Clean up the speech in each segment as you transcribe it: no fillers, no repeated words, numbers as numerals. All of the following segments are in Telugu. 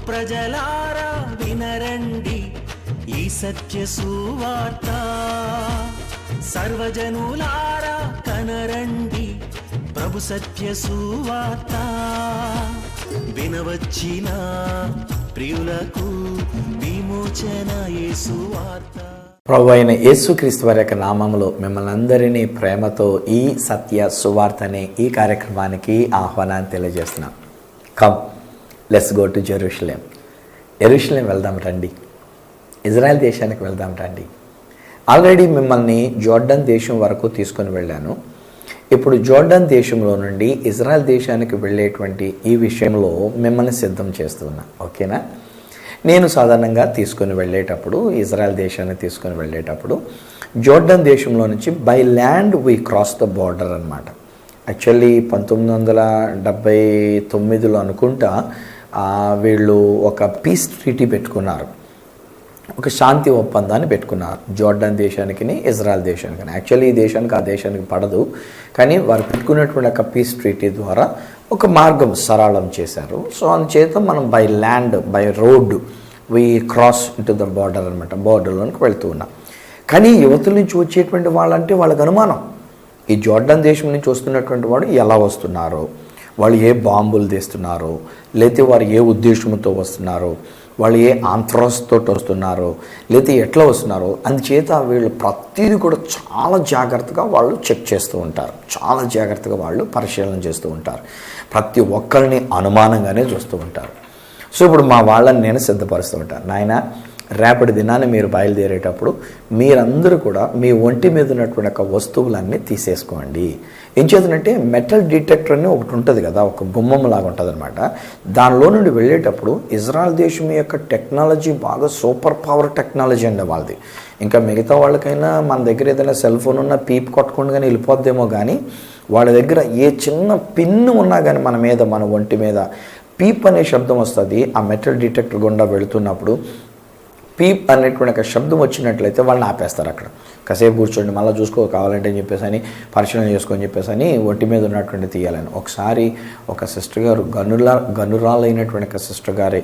ప్రజలారా వినరండి ఈ సత్య సువార్త, సర్వజనులారా కనరండి ప్రభు సత్య సువార్త. వినవచ్చిన ప్రియులకు విమోచన యేసు వార్త. ప్రభు అయిన యేసుక్రీస్తు వారి యొక్క నామములో మిమ్మల్ని అందరినీ ప్రేమతో ఈ సత్య సువార్త అనే ఈ కార్యక్రమానికి ఆహ్వానాన్ని తెలియజేస్తున్నాం. Come, let's go to Jerusalem. యెరూషలేం వెళ్దాం రండి, ఇజ్రాయెల్ దేశానికి వెళ్దాం రండి. ఆల్రెడీ మిమ్మల్ని జోర్డన్ దేశం వరకు తీసుకొని వెళ్ళాను. ఇప్పుడు జోర్డన్ దేశంలో నుండి ఇజ్రాయెల్ దేశానికి వెళ్ళేటువంటి ఈ విషయంలో మిమ్మల్ని సిద్ధం చేస్తున్నా. ఓకేనా? నేను సాధారణంగా తీసుకొని వెళ్ళేటప్పుడు, ఇజ్రాయెల్ దేశాన్ని తీసుకొని వెళ్ళేటప్పుడు జోర్డన్ దేశంలో నుంచి by land we cross the border అనమాట. యాక్చువల్లీ 1979లో అనుకుంటా వీళ్ళు ఒక పీస్ ట్రీటీ పెట్టుకున్నారు, ఒక శాంతి ఒప్పందాన్ని పెట్టుకున్నారు జోర్డన్ దేశానికి, ఇజ్రాయెల్ దేశానికి. యాక్చువల్లీ ఈ దేశానికి ఆ దేశానికి పడదు, కానీ వారు పెట్టుకున్నటువంటి ఒక పీస్ ట్రీటీ ద్వారా ఒక మార్గం సరళం చేశారు. సో అందుచేత మనం by land, by road we cross into the border అనమాట. బార్డర్లోనికి వెళ్తూ ఉన్నాం. కానీ యువతుల నుంచి వచ్చేటువంటి వాళ్ళంటే వాళ్ళకి అనుమానం, ఈ జోర్డన్ దేశం నుంచి వస్తున్నటువంటి వాడు ఎలా వస్తున్నారో, వాళ్ళు ఏ బాంబులు తీస్తున్నారో, లేకపోతే వారు ఏ ఉద్దేశంతో వస్తున్నారో, వాళ్ళు ఏ ఆంథ్రాస్తో వస్తున్నారో, లేకపోతే ఎట్లా వస్తున్నారో. అందుచేత వీళ్ళు ప్రతిదీ కూడా చాలా జాగ్రత్తగా వాళ్ళు చెక్ చేస్తూ ఉంటారు, చాలా జాగ్రత్తగా వాళ్ళు పరిశీలన చేస్తూ ఉంటారు. ప్రతి ఒక్కరిని అనుమానంగానే చూస్తూ ఉంటారు. సో ఇప్పుడు మా వాళ్ళని నేను సిద్ధపరుస్తూ ఉంటాను. నాయన, రేపటి దినాన్ని మీరు బయలుదేరేటప్పుడు మీరందరూ కూడా మీ ఒంటి మీద ఉన్నటువంటి ఒక వస్తువులన్నీ తీసేసుకోండి. ఏం చేద్దంటే మెటల్ డిటెక్టర్ అని ఒకటి ఉంటుంది కదా, ఒక గుమ్మం లాగా ఉంటుంది అనమాట. దానిలో నుండి వెళ్ళేటప్పుడు ఇజ్రాయెల్ దేశం యొక్క టెక్నాలజీ బాగా సూపర్ పవర్ టెక్నాలజీ అండి వాళ్ళది. ఇంకా మిగతా వాళ్ళకైనా మన దగ్గర ఏదైనా సెల్ ఫోన్ ఉన్నా పీప్ కొట్టకుండా కానీ వెళ్ళిపోద్దేమో, కానీ వాళ్ళ దగ్గర ఏ చిన్న పిన్ను ఉన్నా కానీ మన మీద, మన ఒంటి మీద పీప్ అనే శబ్దం వస్తుంది. ఆ మెటల్ డిటెక్టర్ గుండా వెళుతున్నప్పుడు పీప్ అనేటువంటి ఒక శబ్దం వచ్చినట్లయితే వాళ్ళని ఆపేస్తారు. అక్కడ కాసేపు కూర్చోండి, మళ్ళీ చూసుకో కావాలంటే అని చెప్పేసి అని, పరిశీలన చేసుకొని చెప్పేసి అని ఒంటి మీద ఉన్నటువంటి తీయాలని. ఒకసారి ఒక సిస్టర్ గారు, గనురాలైనటువంటి ఒక సిస్టర్ గారే,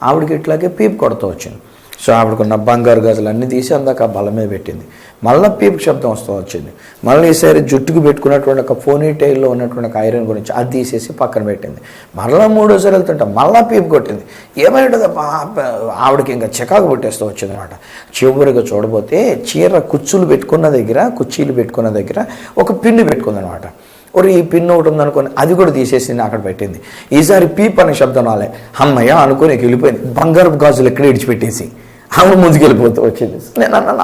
ఆవిడకి ఇట్లాగే పీప్ కొడుతూ వచ్చింది. సో ఆవిడకున్న బంగారు గాజులు అన్నీ తీసి అందాక ఆ బల్ల మీద పెట్టింది. మళ్ళీ పీప్ శబ్దం వస్తూ వచ్చింది. మళ్ళీ ఈసారి జుట్టుకు పెట్టుకున్నటువంటి ఒక పోనీ టైల్లో ఉన్నటువంటి ఒక ఐరన్ గురించి అది తీసేసి పక్కన పెట్టింది. మళ్ళీ మూడోసారి వెళ్తుంటా మళ్ళీ పీప్ కొట్టింది. ఏమైంటుంది ఆవిడకి ఇంకా చికాకు పెట్టేస్తూ వచ్చింది అనమాట. చివరిగా చూడబోతే కుర్చీలు పెట్టుకున్న దగ్గర ఒక పిన్ను పెట్టుకుంది అనమాట. ఈ పిన్ ఒకటి ఉందనుకొని అది కూడా తీసేసింది, అక్కడ పెట్టింది. ఈసారి పీప్ అనే శబ్దం రాలే, అమ్మయ్య అనుకుని వెళ్ళిపోయింది. బంగారు గాజులు ఎక్కడ విడిచిపెట్టేసి ఆవిడ ముందుకెళ్ళిపోతూ వచ్చింది. నేను అన్నాను,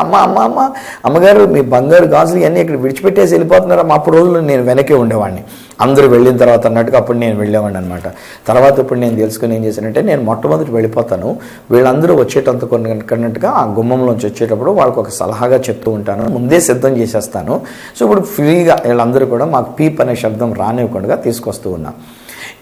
అమ్మగారు మీ బంగారు గాజులు ఇవన్నీ ఇక్కడ విడిచిపెట్టేసి వెళ్ళిపోతున్నారా? అప్పుడు రోజుల్లో నేను వెనకే ఉండేవాడిని, అందరూ వెళ్ళిన తర్వాత అన్నట్టుగా అప్పుడు నేను వెళ్ళేవాడిని అనమాట. తర్వాత ఇప్పుడు నేను తెలుసుకుని ఏం చేశానంటే, నేను మొట్టమొదటి వెళ్ళిపోతాను, వీళ్ళందరూ వచ్చేటంత కొన్నట్టుగా ఆ గుమ్మంలోంచి వచ్చేటప్పుడు వాళ్ళకి ఒక సలహాగా చెప్తూ ఉంటాను, ముందే సిద్ధం చేసేస్తాను. సో ఇప్పుడు ఫ్రీగా వీళ్ళందరూ కూడా మాకు పీప్ అనే శబ్దం రానివ్వకుండా తీసుకొస్తూ ఉన్నాం.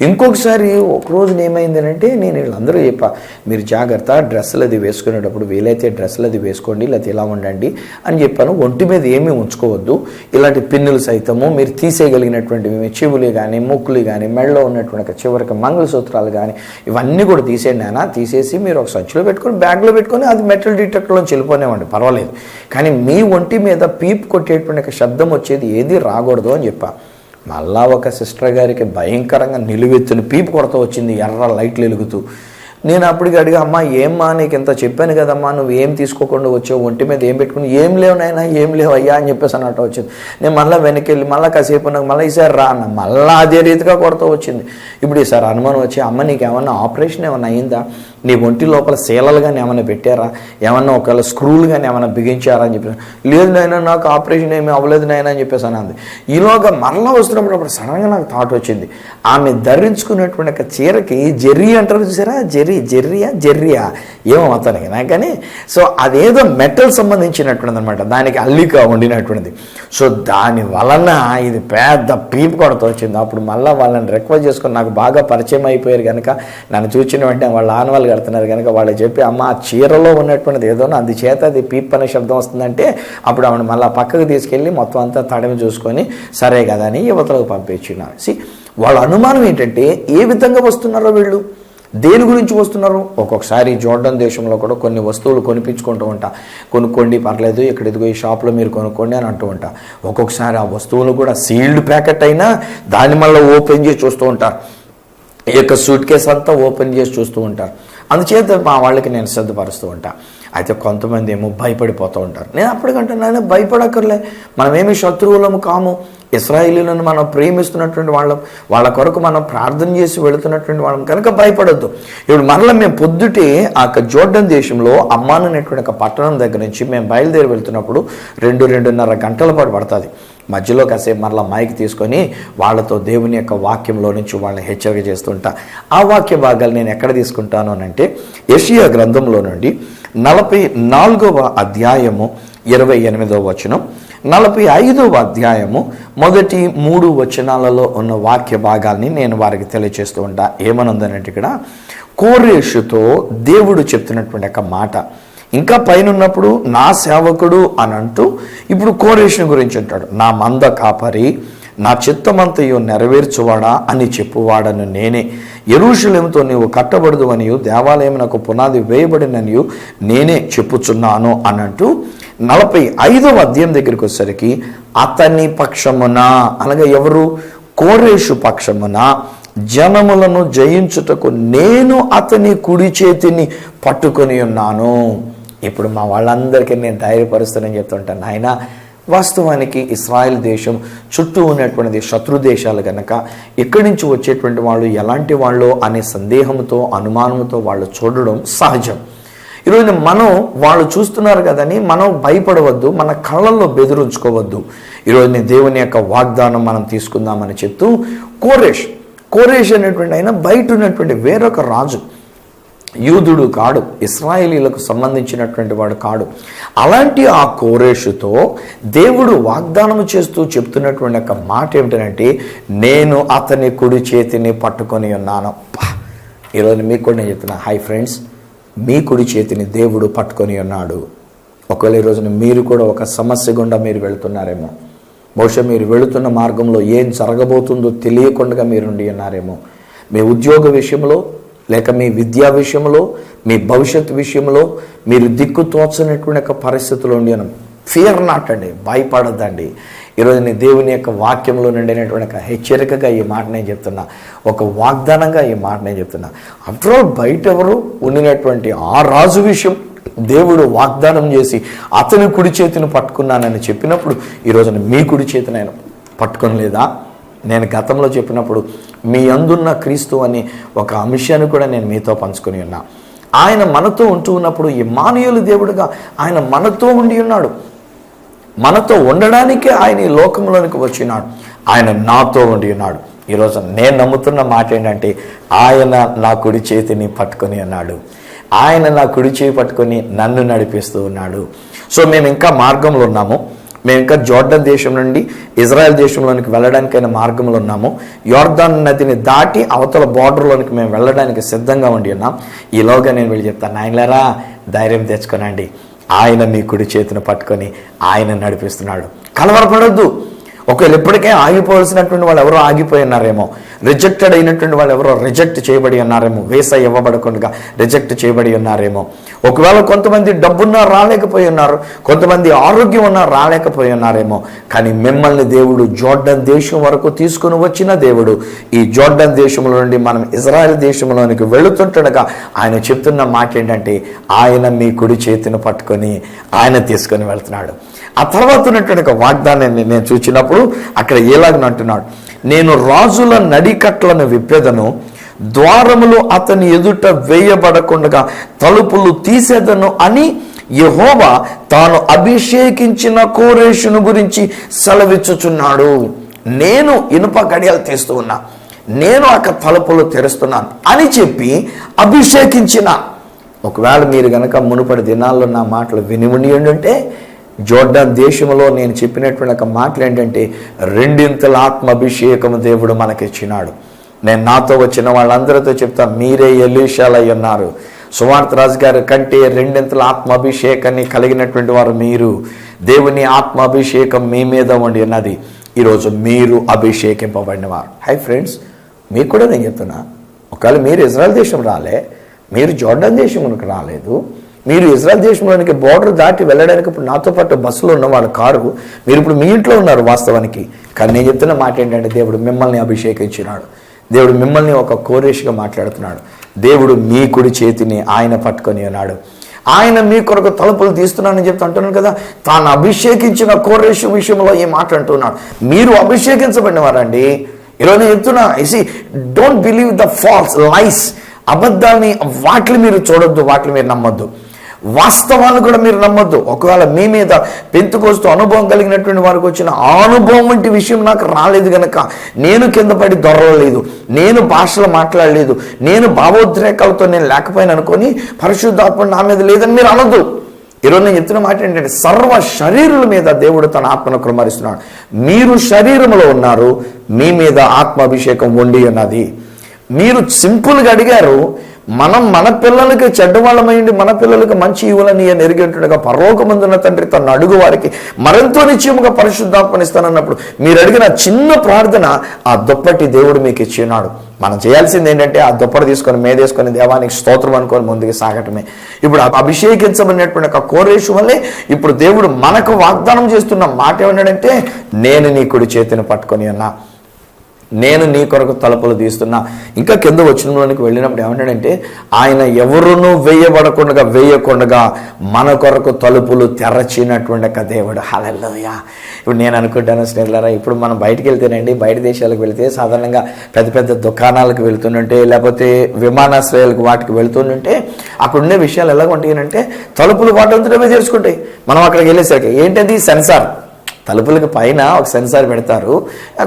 ఇంకొకసారి ఒకరోజు ఏమైంది అంటే, నేను వీళ్ళందరూ చెప్పా, మీరు జాగ్రత్త, డ్రెస్సులు అది వేసుకునేటప్పుడు వీలైతే డ్రెస్సులు అది వేసుకోండి, లేకపోతే ఇలా ఉండండి అని చెప్పాను. ఒంటి మీద ఏమీ ఉంచుకోవద్దు, ఇలాంటి పిన్నులు సైతము మీరు తీసేయగలిగినటువంటివి, చెవులు కానీ, ముక్కులు కానీ, మెడలో ఉన్నటువంటి చివరికి మంగళసూత్రాలు కానీ ఇవన్నీ కూడా తీసేయండి. అయినా తీసేసి మీరు ఒక సంచిలో పెట్టుకొని, బ్యాగ్లో పెట్టుకొని అది మెటల్ డిటెక్టర్లోంచి వెళ్ళిపోనేవ్వండి, పర్వాలేదు. కానీ మీ ఒంటి మీద పీప్ కొట్టేటువంటి శబ్దం వచ్చేది ఏది రాకూడదు అని చెప్పా. మళ్ళా ఒక సిస్టర్ గారికి భయంకరంగా నిలువెత్తుని పీపు కొడతా వచ్చింది, ఎర్ర లైట్లు వెలుగుతూ. నేను అప్పటికి అడిగా, అమ్మా ఏమ్మా నీకు ఇంత చెప్పాను కదమ్మా, నువ్వు ఏం తీసుకోకుండా వచ్చావు, ఒంటి మీద ఏం పెట్టుకుని, ఏం లేవు నాయనా, ఏం లేవు అయ్యా అని చెప్పేసి అన్నట్టు వచ్చింది. నేను మళ్ళీ వెనక్కి వెళ్ళి మళ్ళీ కాసేపు నాకు మళ్ళీ ఈసారి రా అన్న, మళ్ళీ అదే రీతిగా కొడతా వచ్చింది. ఇప్పుడు ఈసారి అనుమానం వచ్చి, అమ్మ నీకు ఏమన్నా ఆపరేషన్ ఏమన్నా అయిందా, నీ ఒంటి లోపల శీలలు కానీ ఏమైనా పెట్టారా, ఏమన్నా ఒకవేళ స్క్రూలు కానీ ఏమైనా బిగించారా అని చెప్పేసి, లేదు నాయన నాకు ఆపరేషన్ ఏమీ అవ్వలేదు నాయన అని చెప్పేసి అన్నది. ఈలోగా మరలా వస్తున్నప్పుడు అప్పుడు సడన్గా నాకు థాట్ వచ్చింది, ఆమె ధరించుకున్నటువంటి ఒక చీరకి జెర్రీ అంటారు చూసారా, జెర్రియా ఏమో అతనికి నాకు కానీ. సో అదేదో మెటల్ సంబంధించినటువంటిది అనమాట, దానికి అల్లిక వండినటువంటిది. సో దాని వలన ఇది పెద్ద పీపు కొడుతూ వచ్చింది. అప్పుడు మళ్ళీ వాళ్ళని రిక్వెస్ట్ చేసుకొని, నాకు బాగా పరిచయం అయిపోయారు కనుక, నన్ను చూచిన వెంటనే వాళ్ళ ఆనవాళ్ళు కడుతున్నారు కనుక వాళ్ళు చెప్పి, అమ్మ ఆ చీరలో ఉన్నటువంటిది ఏదో అందుచేత అది పీప్ అనే శబ్దం వస్తుందంటే, అప్పుడు ఆవిడ మళ్ళీ పక్కకు తీసుకెళ్ళి మొత్తం అంతా తడిమి చూసుకొని సరే కదా అని యువతలకు పంపించినారు. వాళ్ళ అనుమానం ఏంటంటే, ఏ విధంగా వస్తున్నారో వీళ్ళు దేని గురించి వస్తున్నారు? ఒక్కొక్కసారి జోర్డన్ దేశంలో కూడా కొన్ని వస్తువులు కొనిపించుకుంటూ ఉంటా, కొనుక్కోండి పర్లేదు, ఇక్కడ ఇదిగో ఈ షాప్లో మీరు కొనుక్కోండి అని అంటూ ఉంటా. ఒక్కొక్కసారి ఆ వస్తువులు కూడా సీల్డ్ ప్యాకెట్ అయినా దాన్ని మళ్ళీ ఓపెన్ చేసి చూస్తూ ఉంటారు. ఈ యొక్క సూట్ కేస్ అంతా ఓపెన్ చేసి చూస్తూ ఉంటారు. అందుచేత మా వాళ్ళకి నేను సిద్ధపరుస్తూ ఉంటా. అయితే కొంతమంది ఏమో భయపడిపోతూ ఉంటారు. నేను అప్పటికంటున్నాను, భయపడక్కర్లే, మనమేమి శత్రువులము కాము, ఇశ్రాయేలీయులను మనం ప్రేమిస్తున్నటువంటి వాళ్ళం, వాళ్ళ కొరకు మనం ప్రార్థన చేసి వెళుతున్నటువంటి వాళ్ళం కనుక భయపడొద్దు. ఇప్పుడు మరలా మేము పొద్దుటే ఆ జోర్డన్ దేశంలో అమ్మాన్ అనేటువంటి ఒక పట్టణం దగ్గర నుంచి మేము బయలుదేరి వెళ్తున్నప్పుడు 2-2.5 గంటల పాటు పడుతుంది. మధ్యలో కాసేపు మరలా మైక్ తీసుకొని వాళ్ళతో దేవుని యొక్క వాక్యంలో నుంచి వాళ్ళని హెచ్చరిక చేస్తుంటా. ఆ వాక్య భాగాలు నేను ఎక్కడ తీసుకుంటాను అని అంటే యెషయా గ్రంథంలో నుండి 44వ అధ్యాయము 28వ వచనం, 45వ అధ్యాయము మొదటి 3 వచనాలలో ఉన్న వాక్య భాగాల్ని నేను వారికి తెలియజేస్తూ ఉంటా. ఏమనుందనంటే ఇక్కడ కోరేషుతో దేవుడు చెప్తున్నటువంటి ఒక మాట, ఇంకా పైన ఉన్నప్పుడు నా సేవకుడు అని అంటూ ఇప్పుడు కోరేషుని గురించి అంటాడు. నా మంద కాపరి, నా చిత్తమంతయు నెరవేర్చువాడా అని చెప్పువాడను నేనే. యెరూషలేముతో నీవు కట్టబడదు అనియు దేవాలయమునకు పునాది వేయబడిననియు నేనే చెప్పుచున్నాను అని అంటూ 45వ అధ్యాయం దగ్గరికి వచ్చేసరికి అతని పక్షమున, అనగా ఎవరు? కోరేషు పక్షమున జనములను జయించుటకు నేను అతని కుడి చేతిని పట్టుకొని ఉన్నాను. ఇప్పుడు మా వాళ్ళందరికీ నేను ధైర్యపరుస్తానని చెప్తుంటాను. ఆయన వాస్తవానికి ఇశ్రాయేల్ దేశం చుట్టూ ఉన్నటువంటిది శత్రు దేశాలు కనుక ఇక్కడి నుంచి వచ్చేటువంటి వాళ్ళు ఎలాంటి వాళ్ళు అనే సందేహంతో అనుమానంతో వాళ్ళు చూడడం సహజం. ఈరోజు మనం వాళ్ళు చూస్తున్నారు కదని మనం భయపడవద్దు, మన కళ్ళల్లో బెదిరించుకోవద్దు. ఈరోజు నేను దేవుని యొక్క వాగ్దానం మనం తీసుకుందామని చెప్తూ కోరేష్ అనేటువంటి ఆయన బయట ఉన్నటువంటి వేరొక రాజు, యూదుడు కాడు, ఇశ్రాయేలీలకు సంబంధించినటువంటి వాడు కాడు. అలాంటి ఆ కోరేషుతో దేవుడు వాగ్దానం చేస్తూ చెప్తున్నటువంటి ఒక మాట ఏమిటంటే నేను అతని కుడి చేతిని పట్టుకొని ఉన్నాను. ఈరోజు మీకు కూడా నేను చెప్తున్నా, హై ఫ్రెండ్స్, మీ కుడి చేతిని దేవుడు పట్టుకొని ఉన్నాడు. ఒకవేళ ఈరోజున మీరు కూడా ఒక సమస్య గుండా మీరు వెళుతున్నారేమో, బహుశా మీరు వెళుతున్న మార్గంలో ఏం జరగబోతుందో తెలియకుండా మీరుండి ఉన్నారేమో. మీ ఉద్యోగ విషయంలో, లేక మీ విద్యా విషయంలో, మీ భవిష్యత్తు విషయంలో మీరు దిక్కు తోచనటువంటి ఒక పరిస్థితులు ఉండి ఉన్నాం. ఫియర్ నాట్ అండి, భయపడద్దండి. ఈరోజు నేను దేవుని యొక్క వాక్యంలో నిండినటువంటి ఒక హెచ్చరికగా ఈ మాట నేను చెప్తున్నా, ఒక వాగ్దానంగా ఈ మాట నేను చెప్తున్నా. ఆఫ్టర్ ఆల్ బయట ఎవరు ఉండినటువంటి ఆ రాజు విషయం దేవుడు వాగ్దానం చేసి అతని కుడి చేతిని పట్టుకున్నానని చెప్పినప్పుడు ఈరోజున మీ కుడి చేతిని ఆయన పట్టుకొని లేదా? నేను గతంలో చెప్పినప్పుడు మీ అందున్న క్రీస్తు అని ఒక అంశాన్ని కూడా నేను మీతో పంచుకొని ఉన్నా. ఆయన మనతో ఉంటూ ఉన్నప్పుడు ఇమ్మానుయేలు దేవుడుగా ఆయన మనతో ఉండి ఉన్నాడు. మనతో ఉండడానికే ఆయన ఈ లోకంలోనికి వచ్చినాడు. ఆయన నాతో ఉండి ఉన్నాడు. ఈరోజు నేను నమ్ముతున్న మాట ఏంటంటే ఆయన నా కుడి చేతిని పట్టుకొని ఉన్నాడు. ఆయన నా కుడి చేయి పట్టుకొని నన్ను నడిపిస్తూ ఉన్నాడు. సో మేము ఇంకా మార్గంలో ఉన్నాము. మేము ఇంకా జోర్డన్ దేశం నుండి ఇజ్రాయెల్ దేశంలోనికి వెళ్ళడానికైనా మార్గంలో ఉన్నాము. యోర్దాన్ నదిని దాటి అవతల బార్డర్లోనికి మేము వెళ్ళడానికి సిద్ధంగా ఉండి ఉన్నాం. ఈలోగా నేను వెళ్ళి చెప్తాను, ఆయనలారా ధైర్యం తెచ్చుకోనండి, ఆయన మీ కుడి చేతిని పట్టుకొని ఆయన నడిపిస్తున్నాడు. కలవరపడొద్దు. ఒకవేళ ఇప్పటికే ఆగిపోవాల్సినటువంటి వాళ్ళు ఎవరో ఆగిపోయి ఉన్నారేమో, రిజెక్టెడ్ అయినటువంటి వాళ్ళు ఎవరో రిజెక్ట్ చేయబడి ఉన్నారేమో, వీసా ఇవ్వబడకుండా రిజెక్ట్ చేయబడి ఉన్నారేమో. ఒకవేళ కొంతమంది డబ్బున్నా రాలేకపోయి ఉన్నారు, కొంతమంది ఆరోగ్యం ఉన్నా రాలేకపోయి ఉన్నారేమో. కానీ మిమ్మల్ని దేవుడు జోర్డన్ దేశం వరకు తీసుకుని వచ్చిన దేవుడు ఈ జోర్డన్ దేశంలో నుండి మనం ఇజ్రాయెల్ దేశంలోనికి వెళుతుండగా ఆయన చెప్తున్న మాట ఏంటంటే ఆయన మీ కుడి చేతిని పట్టుకొని ఆయన తీసుకొని వెళ్తున్నాడు. ఆ తర్వాత ఉన్నటువంటి ఒక వాగ్దానాన్ని నేను చూసినప్పుడు అక్కడ ఎలాగని అంటున్నాడు, నేను రాజుల నడికట్లను విప్పెదను, ద్వారములు అతని ఎదుట వేయబడకుండా తలుపులు తీసేదను అని యెహోవా తాను అభిషేకించిన కోరేషును గురించి సెలవిచ్చుచున్నాడు. నేను ఇనుప గడియలు తీస్తూ ఉన్నా, నేను అక్కడ తలుపులు తెరుస్తున్నాను అని చెప్పి అభిషేకించిన. ఒకవేళ మీరు గనక మునుపటి దినాల్లో నా మాటలు విని ఉంటే జోర్డాన్ దేశంలో నేను చెప్పినటువంటి ఒక మాటలు ఏంటంటే 2 ఆత్మాభిషేకము దేవుడు మనకిచ్చినాడు. నేను నాతో వచ్చిన వాళ్ళందరితో చెప్తాను, మీరే ఎలీషాలై ఉన్నారు. సువార్త రాజు గారి కంటే 2 ఆత్మాభిషేకాన్ని కలిగినటువంటి వారు మీరు. దేవుని ఆత్మాభిషేకం మీ మీద ఉండి ఉన్నది. ఈరోజు మీరు అభిషేకింపబడిన వారు. హై ఫ్రెండ్స్, మీకు కూడా నేను చెప్తున్నా, ఒకవేళ మీరు ఇజ్రాయెల్ దేశం రాలే, మీరు జోర్డాన్ దేశంలోకి రాలేదు, మీరు ఇజ్రాయెల్ దేశంలోనికి బోర్డర్ దాటి వెళ్ళడానికి ఇప్పుడు నాతో పాటు బస్సులో ఉన్న వాళ్ళ కారు, మీరు ఇప్పుడు మీ ఇంట్లో ఉన్నారు వాస్తవానికి. కానీ నేను చెప్తున్న మాట ఏంటంటే, దేవుడు మిమ్మల్ని అభిషేకించినాడు. దేవుడు మిమ్మల్ని ఒక కోరేషిగా మాట్లాడుతున్నాడు. దేవుడు మీ కుడి చేతిని ఆయన పట్టుకొని ఉన్నాడు. ఆయన మీ కొరకు తలుపులు తీస్తున్నానని చెప్తూ అంటున్నాను కదా. తాను అభిషేకించిన కోరేషు విషయంలో ఈ మాట అంటున్నాడు. మీరు అభిషేకించబడిన వారండి. ఈరోజు నేను చెప్తున్నా, డోంట్ బిలీవ్ ద ఫాల్స్ లైస్. అబద్ధాన్ని వాటిని మీరు చూడొద్దు, వాటిని మీరు నమ్మొద్దు, వాస్తవాన్ని కూడా మీరు నమ్మొద్దు. ఒకవేళ మీ మీద పెంతుకోస్తూ అనుభవం కలిగినటువంటి వారికి వచ్చిన ఆ అనుభవం వంటి విషయం నాకు రాలేదు కనుక నేను కింద పడి దొరలలేదు, నేను భాషలో మాట్లాడలేదు, నేను భావోద్రేకాలతో నేను లేకపోయినా అనుకొని పరిశుద్ధాత్మ నా మీద లేదని మీరు అనొద్దు. ఈరోజు నేను చెప్తున్న మాట ఏంటంటే, సర్వ శరీరుల మీద దేవుడు తన ఆత్మను కుమ్మరిస్తున్నాడు. మీరు శరీరంలో ఉన్నారు, మీ మీద ఆత్మాభిషేకం ఉండి ఉన్నది. మీరు సింపుల్గా అడిగారు, మనం మన పిల్లలకి చెడ్డవాళ్ళమైంది మన పిల్లలకి మంచి ఇవ్వాలని ఎరిగేట్టుగా పరలోకమందున్న తండ్రి తన అడుగు వారికి మరెంతో నిశ్చయముగా పరిశుద్ధాత్మనిస్తానన్నప్పుడు మీరు అడిగిన చిన్న ప్రార్థన ఆ దుప్పటి దేవుడు మీకు ఇచ్చినాడు. మనం చేయాల్సింది ఏంటంటే ఆ దుప్పటి తీసుకొని మేదేసుకొని దేవానికి స్తోత్రం అనుకొని ముందుకు సాగటమే. ఇప్పుడు అభిషేకించబడినటువంటి ఒక కోరేషు వల్లే ఇప్పుడు దేవుడు మనకు వాగ్దానం చేస్తున్న మాట ఏమన్నాడంటే, నేను నీ కుడి చేతిని పట్టుకొని ఉన్నా, నేను నీ కొరకు తలుపులు తీస్తున్నా. ఇంకా కింద వచనంలోనికి వెళ్ళినప్పుడు ఏమంటాడంటే, ఆయన ఎవరునూ వేయకుండా మన కొరకు తలుపులు తెరచినటువంటి దేవుడు. హల్లెలూయా. ఇప్పుడు నేను అనుకుంటాను స్నేహితులారా, ఇప్పుడు మనం బయటికి వెళ్తేనండి, బయట దేశాలకు వెళితే సాధారణంగా పెద్ద పెద్ద దుకాణాలకు వెళ్తుంటే, లేకపోతే విమానాశ్రయాలకు వాటికి వెళ్తుంటే అక్కడ ఉండే విషయాలు ఎలా ఉంటాయంటే, తలుపులు వాటంతటమే తెరుచుకుంటాయి. మనం అక్కడికి వెళ్ళేసరికి ఏంటది, సెన్సార్. తలుపులకి పైన ఒక సెన్సార్ పెడతారు,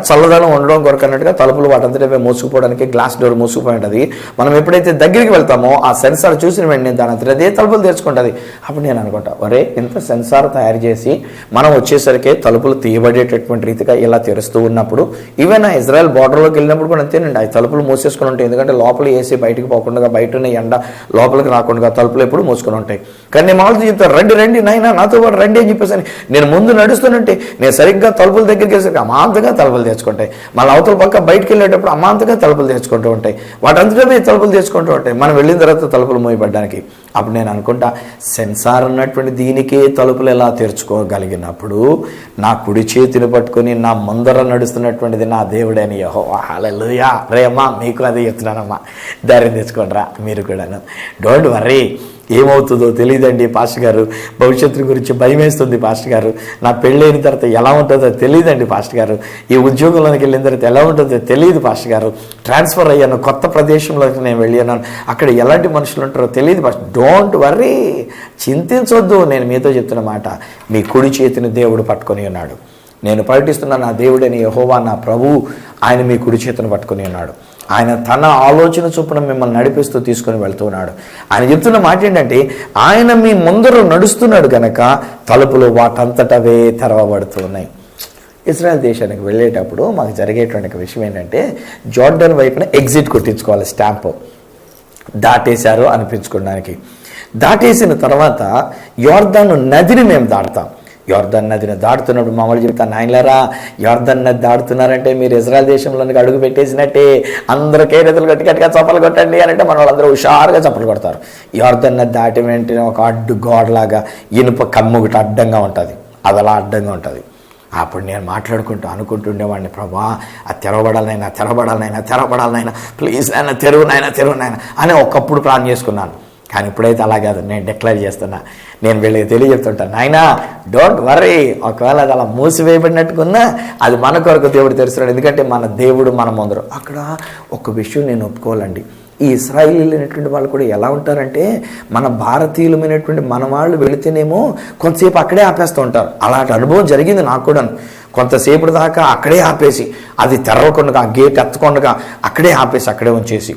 చల్లదనం ఉండడం కొరకు అన్నట్టుగా తలుపులు వాటంతటే మూసుకుపోవడానికి గ్లాస్ డోర్ మూసుకుపోయి ఉంటుంది. మనం ఎప్పుడైతే దగ్గరికి వెళ్తామో ఆ సెన్సార్ చూసిన వెంటనే దాని అంతటా అదే తలుపులు తెరుచుకుంటుంది. అప్పుడు నేను అనుకుంటా, ఒరే ఇంత సెన్సార్ తయారు చేసి మనం వచ్చేసరికి తలుపులు తీయబడేటటువంటి రీతిగా ఇలా తెరుస్తూ ఉన్నప్పుడు, ఈవెన్ ఆ ఇజ్రాయెల్ బార్డర్లోకి వెళ్ళినప్పుడు కూడా అంతేనండి, ఆ తలుపులు మూసేసుకుని ఉంటాయి. ఎందుకంటే లోపల వేసి బయటికి పోకుండా, బయట ఉన్న ఎండ లోపలికి రాకుండా తలుపులు ఎప్పుడు మూసుకొని ఉంటాయి. కానీ నేను మామూలు చెప్తాను, రండి నైనా నాతో పాటు రండి అని చెప్పేసి నేను ముందు నడుస్తుంటే నేను సరిగ్గా తలుపుల దగ్గరికి వేసరికి అమాంతంగా తలుపులు తెచ్చుకుంటాయి. మళ్ళీ అవతల పక్క బయటకు వెళ్ళేటప్పుడు అమాంతంగా తలుపులు తెచ్చుకుంటూ ఉంటాయి. వాటంతటా తలుపులు తెచ్చుకుంటూ ఉంటాయి మనం వెళ్ళిన తర్వాత తలుపులు మూయబడ్డానికి. అప్పుడు నేను అనుకుంటా, సెన్సార్ ఉన్నటువంటి దీనికే తలుపులు ఎలా తెరుచుకోగలిగినప్పుడు నా కుడి చేతిని పట్టుకొని నా ముందర నడుస్తున్నటువంటిది నా దేవుడని యెహోవా. హల్లెలూయా. రే అమ్మా, మీకు అదే చెప్తున్నానమ్మా, ధైర్యం తెచ్చుకోండి రా మీరు కూడాను. Don't worry. ఏమవుతుందో తెలియదండి పాస్టర్ గారు, భవిష్యత్తు గురించి భయం వేస్తుంది పాస్టర్ గారు, నా పెళ్ళైన తర్వాత ఎలా ఉంటుందో తెలియదండి పాస్టర్ గారు, ఈ ఉద్యోగంలోకి వెళ్ళిన తర్వాత ఎలా ఉంటుందో తెలియదు పాస్టర్ గారు, ట్రాన్స్ఫర్ అయ్యాను, కొత్త ప్రదేశంలోకి నేను వెళ్ళాను, అక్కడ ఎలాంటి మనుషులు ఉంటారో తెలియదు పాస్టర్. Don't worry, చింతించొద్దు. నేను మీతో చెప్తున్న మాట, మీ కుడి చేతిని దేవుడు పట్టుకొని ఉన్నాడు. నేను ప్రకటిస్తున్న నా దేవుడని యెహోవా నా ప్రభువు, ఆయన మీ కుడి చేతిని పట్టుకొని ఉన్నాడు. ఆయన తన ఆలోచన చొప్పున మిమ్మల్ని నడిపిస్తూ తీసుకొని వెళ్తున్నాడు. ఆయన చెప్తున్న మాట ఏంటంటే, ఆయన మీ ముందర నడుస్తున్నాడు కనుక తలుపులు వాటంతటవే తెరవబడుతున్నాయి. ఇజ్రాయెల్ దేశానికి వెళ్ళేటప్పుడు మాకు జరిగేటువంటి విషయం ఏంటంటే, జోర్డాన్ వైపున ఎగ్జిట్ కొట్టించుకోవాలి, స్టాంపు దాటేశారు అనిపించుకోవడానికి. దాటేసిన తర్వాత యోర్దాను నదిని మేము దాటుతాం. యోర్దాన్ నదిని దాటుతున్నప్పుడు మామూలు చెప్తాను, నాయనలారా యోర్దాన్ నది దాటుతున్నారంటే మీరు ఇజ్రాయెల్ దేశంలోనికి అడుగు పెట్టేసినట్టే, అందరూ కేరెతలు గట్టిగా చప్పలు కొట్టండి అని అంటే మన వాళ్ళందరూ హుషారుగా చప్పలు కొడతారు. యోర్దాన్ నది దాటి వెంటనే ఒక అడ్డు గోడలాగా ఇనుప కమ్ము ఒకటి అడ్డంగా ఉంటుంది, అది అలా అడ్డంగా ఉంటుంది. అప్పుడు నేను అనుకుంటుండేవాడిని, ప్రభా అది తెరవబడాలనైనా ప్లీజ్ నాయన తెరువు నాయన అని ఒకప్పుడు ప్లాన్ చేసుకున్నాను. కానీ ఇప్పుడైతే అలా కాదు, నేను డిక్లేర్ చేస్తున్నా, నేను వీళ్ళకి తెలియజెప్తుంటాను, నాయనా డోంట్ వర్రీ. ఒకవేళ అది అలా మూసివేయబడినట్టుకున్నా అది మన కొరకు దేవుడు తెరుస్తున్నాడు. ఎందుకంటే మన దేవుడు మన ముందర. అక్కడ ఒక విషయం నేను ఒప్పుకోవాలండి, ఈ ఇశ్రాయేలీలు అనేటువంటి వాళ్ళు కూడా ఎలా ఉంటారంటే, మన భారతీయులమైనటువంటి మన వాళ్ళు వెళితేనేమో కొంతసేపు అక్కడే ఆపేస్తూ ఉంటారు. అలాంటి అనుభవం జరిగింది నాకు కూడా. కొంతసేపు దాకా అక్కడే ఆపేసి, అది తెరవకుండా, ఆ గేట్ ఎత్తకుండా అక్కడే ఆపేసి అక్కడే ఉంచేసి,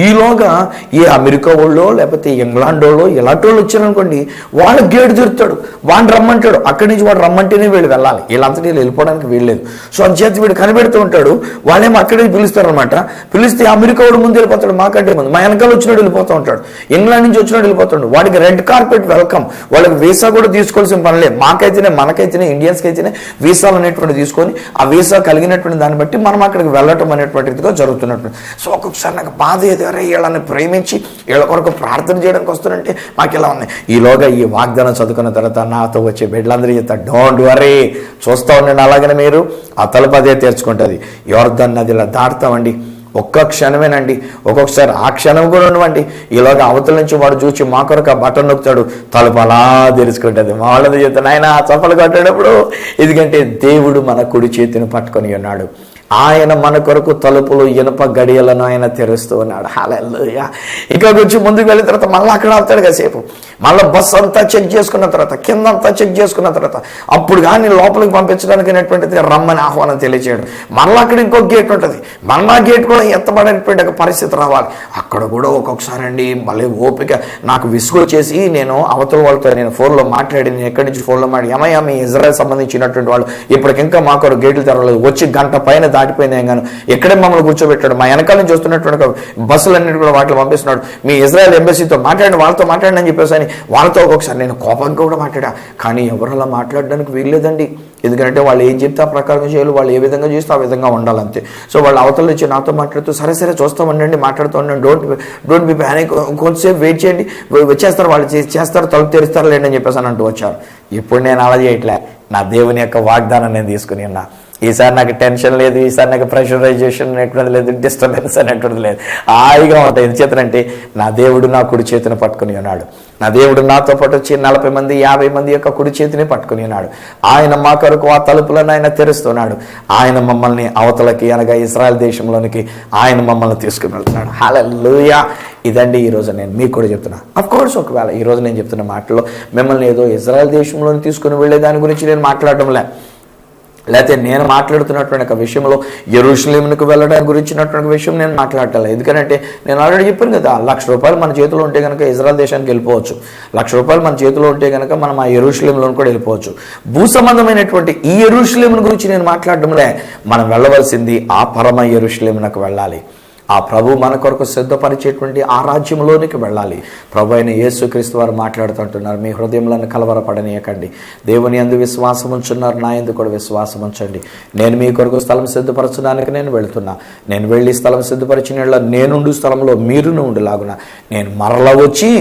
ఈలోగా ఈ అమెరికా వాళ్ళు లేకపోతే ఇంగ్లాండ్ వాళ్ళు ఇలాంటి వాళ్ళు వచ్చారనుకోండి, వాళ్ళు గేటు తిరుతాడు, వాడిని రమ్మంటాడు, అక్కడి నుంచి వాడు రమ్మంటేనే వీళ్ళు వెళ్ళాలి, వీళ్ళంతటి వీళ్ళు వెళ్ళిపోవడానికి వీల్లేదు. సో అంచేత వీడు కనిపెడుతూ ఉంటాడు, వాళ్ళేమో అక్కడే పిలుస్తారనమాట. పిలిస్తే అమెరికా వాడు ముందు వెళ్ళిపోతాడు, మాకంటే ముందు, మా వెనకాల వచ్చినాడు వెళ్ళిపోతూ ఉంటాడు, ఇంగ్లాండ్ నుంచి వచ్చినాడు వెళ్ళిపోతాడు. వాడికి రెడ్ కార్పెట్ వెల్కమ్, వాళ్ళకి వీసా కూడా తీసుకోవాల్సిన పనిలే. మనకైతేనే ఇండియన్స్కి అయితేనే వీసాలు అనేటువంటి అనేటువంటి తీసుకొని ఆ వీసా కలిగినటువంటి దాన్ని బట్టి మనం అక్కడికి వెళ్ళటం అనేటువంటిదిగా జరుగుతున్నటువంటి. సో ఒక్కొక్కసారి నాకు బాధ ఎదురే, వీళ్ళని ప్రేమించి వీళ్ళ కొరకు ప్రార్థన చేయడానికి వస్తానంటే మాకు ఇలా ఉన్నాయి. ఈలోగా ఈ వాగ్దానం చదువుకున్న తర్వాత నాతో వచ్చే బిడ్డలందరూ చెప్తారు, డోంట్ వరీ, చూస్తూ ఉండండి, అలాగనే మీరు ఆ తలుపు అదే తెరుచుకుంటుంది. యోర్దాను నదిలో దాటుతామండి, ఒక్క క్షణమేనండి, ఒక్కొక్కసారి ఆ క్షణం కూడా ఉండవండి. ఈలోగా అవతల నుంచి వాడు చూచి మా కొరకు ఆ బటన్ నొక్కుతాడు, తలుపు అలా తెరుచుకుంటుంది. మా వాళ్ళని చెప్తాను, ఆయన ఆ చప్పలు కొట్టేటప్పుడు, ఎందుకంటే దేవుడు మన కుడి చేతిని పట్టుకొని ఉన్నాడు. ఆయన మన కొరకు తలుపులు ఇనుప గడియలను ఆయన తెరుస్తూ ఉన్నాడు. హల్లెలూయా. ఇంకా కొంచెం ముందుకు వెళ్ళిన తర్వాత మళ్ళీ అక్కడ ఆపుతాడు కాసేపు, మళ్ళీ బస్సు అంతా చెక్ చేసుకున్న తర్వాత, కింద అంతా చెక్ చేసుకున్న తర్వాత అప్పుడు కానీ లోపలికి పంపించడానికి అనేటువంటిది రమ్మని ఆహ్వానం తెలియచేయడు. మళ్ళీ అక్కడ ఇంకో గేట్ ఉంటుంది, మళ్ళా గేట్ కూడా ఎత్తబడినటువంటి ఒక పరిస్థితి రావాలి. అక్కడ కూడా ఒక్కొక్కసారి అండి మళ్ళీ ఓపిక నాకు విసుగు వచ్చేసి నేను అవతల వాళ్ళతో నేను ఫోన్లో మాట్లాడి, నేను ఎక్కడి నుంచి ఫోన్లో మాట్లాడి, ఏమయ్యా మీ ఇజ్రాయెల్ సంబంధించినటువంటి వాళ్ళు ఇప్పటికింకా మాకు గేట్లు తెరవలేదు, వచ్చి గంట పైన దాటిపోయింది గాను ఎక్కడే మమ్మల్ని కూర్చోబెట్టాడు, మా వెనకాల నుంచి వస్తున్నటువంటి బస్సులన్నిటి కూడా వాటిలో పంపిస్తున్నాడు, మీ ఇజ్రాయెల్ ఎంబసీతో మాట్లాడండి, వాళ్ళతో మాట్లాడండి అని చెప్పేసి అని వాళ్ళతో ఒక్కొక్కసారి నేను కోపంగా కూడా మాట్లాడా. కానీ ఎవరు అలా మాట్లాడడానికి వీల్లేదండి, ఎందుకంటే వాళ్ళు ఏం చెప్తే ఆ ప్రకారం చేయాలి, వాళ్ళు ఏ విధంగా చేస్తే ఆ విధంగా ఉండాలంతే. సో వాళ్ళు అవతల నుంచి నాతో మాట్లాడుతూ సరే సరే చూస్తూ ఉండండి, మాట్లాడుతూ ఉండండి, డోంట్ బి ప్యానిక్, కొంచెంసేపు వెయిట్ చేయండి, వచ్చేస్తారు, వాళ్ళు చేస్తారు, తలుపు తెరుస్తారు లేండి అని చెప్పేసి అని అంటూ వచ్చారు. ఇప్పుడు నేను అలా చేయట్లే, నా దేవుని యొక్క వాగ్దానం నేను తీసుకుని ఉన్నా. ఈసారి నాకు టెన్షన్ లేదు, ఈసారి నాకు ప్రెషరైజేషన్ అనేటువంటిది లేదు, డిస్టర్బెన్స్ అనేటువంటిది లేదు, హాయిగా ఉంటాయి. ఎందుచేతనంటే నా దేవుడు నా కుడి చేతిని పట్టుకుని ఉన్నాడు. నా దేవుడు నాతో పాటు వచ్చి 40 మంది 50 మంది యొక్క కుడి చేతిని పట్టుకుని ఉన్నాడు. ఆయన మా కొరకు ఆ తలుపులను ఆయన తెరుస్తున్నాడు. ఆయన మమ్మల్ని అవతలకి అనగా ఇజ్రాయెల్ దేశంలోనికి ఆయన మమ్మల్ని తీసుకుని వెళ్తున్నాడు. హల్లెలూయా. ఇదండి ఈరోజు నేను మీకు కూడా చెప్తున్నా. అఫ్కోర్స్ ఒకవేళ ఈరోజు నేను చెప్తున్న మాటల్లో మిమ్మల్ని ఏదో ఇజ్రాయెల్ దేశంలోని తీసుకుని వెళ్ళే దాని గురించి నేను మాట్లాడటం లేకపోతే నేను మాట్లాడుతున్నటువంటి ఒక విషయంలో యెరూషలేమునకు వెళ్ళడానికి గురించినటువంటి విషయం నేను మాట్లాడటం. ఎందుకంటే నేను ఆల్రెడీ చెప్పాను కదా, ₹1,00,000 మన చేతిలో ఉంటే కనుక ఇజ్రాయెల్ దేశానికి వెళ్ళిపోవచ్చు, ₹1,00,000 మన చేతిలో ఉంటే కనుక మనం ఆ యెరూషలేములో కూడా వెళ్ళిపోవచ్చు. భూ సంబంధమైనటువంటి ఈ యెరూషలేమును గురించి నేను మాట్లాడటంలే, మనం వెళ్ళవలసింది ఆ పరమ యెరూషలేమునకు వెళ్ళాలి. ఆ ప్రభు మన కొరకు సిద్ధపరిచేటువంటి ఆ రాజ్యంలోనికి వెళ్ళాలి. ప్రభు అయిన యేసుక్రీస్తు వారు మాట్లాడుతుంటున్నారు, మీ హృదయంలో కలవరపడనీయకండి, దేవుని యందు విశ్వాసం ఉంచున్నారు, నా యందు కూడా విశ్వాసం ఉంచండి. నేను మీ కొరకు స్థలం సిద్ధపరచడానికి నేను వెళుతున్నా, నేను వెళ్ళి స్థలం సిద్ధపరిచిన నేనుండు స్థలంలో మీరును ఉండులాగున నేను మరల వచ్చి